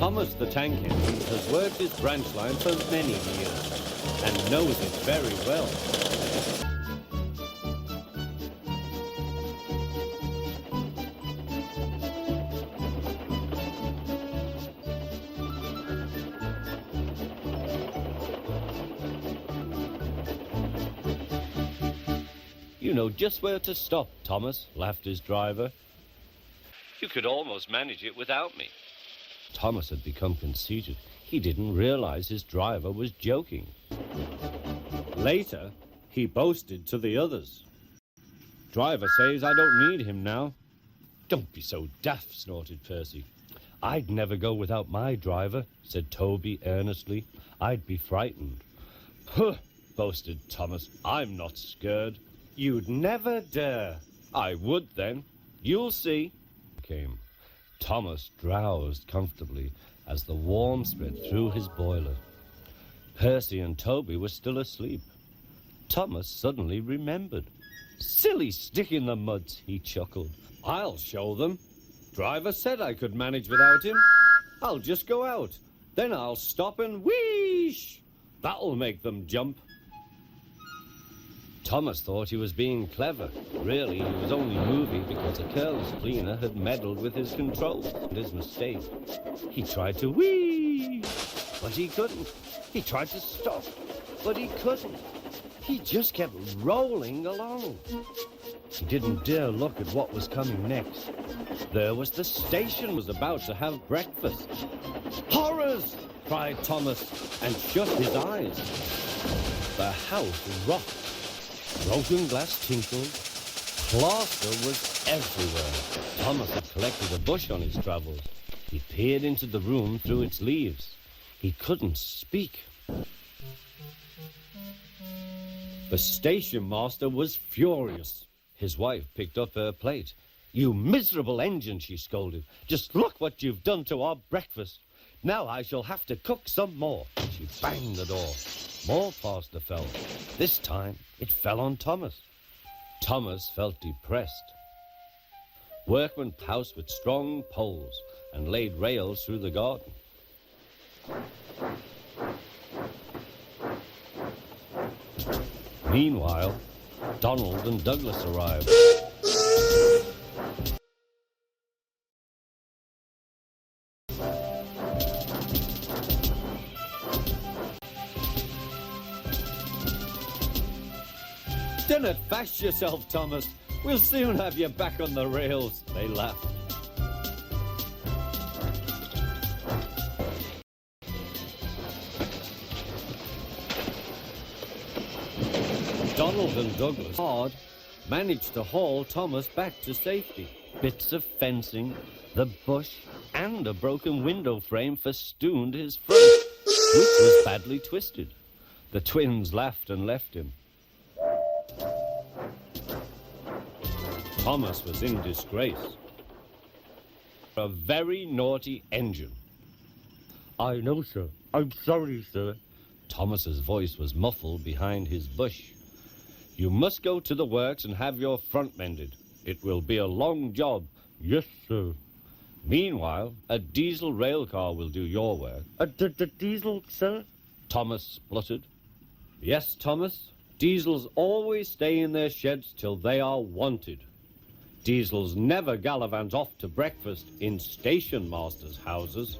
Thomas the tank engine has worked his branch line for many years and knows it very well. You know just where to stop, Thomas, laughed his driver. You could almost manage it without me. Thomas had become conceited. He didn't realize his driver was joking. Later, he boasted to the others. Driver says I don't need him now. Don't be so daft, snorted Percy. I'd never go without my driver, said Toby earnestly. I'd be frightened. Huh, boasted Thomas. I'm not scared. You'd never dare. I would then. You'll see. Came. Thomas drowsed comfortably as the warmth spread through his boiler. Percy and Toby were still asleep. Thomas suddenly remembered. Silly stick in the mud, he chuckled. I'll show them. Driver said I could manage without him. I'll just go out. Then I'll stop and wheesh. That'll make them jump. Thomas thought he was being clever. Really, he was only moving because a careless cleaner had meddled with his controls. His mistake. He tried to whee, but he couldn't. He tried to stop, but he couldn't. He just kept rolling along. He didn't dare look at what was coming next. There was the station was about to have breakfast. Horrors! Cried Thomas and shut his eyes. The house rocked. Broken glass tinkled. Plaster was everywhere. Thomas had collected a bush on his travels. He peered into the room through its leaves. He couldn't speak. The station master was furious. His wife picked up her plate. You miserable engine, she scolded. Just look what you've done to our breakfast. Now I shall have to cook some more. She banged the door. More plaster fell. This time, it fell on Thomas. Thomas felt depressed. Workmen housed with strong poles and laid rails through the garden. Meanwhile, Donald and Douglas arrived. Don't bash yourself, Thomas. We'll soon have you back on the rails, they laughed. Donald and Douglas hard managed to haul Thomas back to safety. Bits of fencing, the bush, and a broken window frame festooned his front, which was badly twisted. The twins laughed and left him. Thomas was in disgrace. A very naughty engine. I know, sir. I'm sorry, sir. Thomas's voice was muffled behind his bush. You must go to the works and have your front mended. It will be a long job. Yes, sir. Meanwhile, a diesel rail car will do your work. The diesel, sir? Thomas spluttered. Yes, Thomas. Diesels always stay in their sheds till they are wanted. Diesels never gallivant off to breakfast in station masters' houses.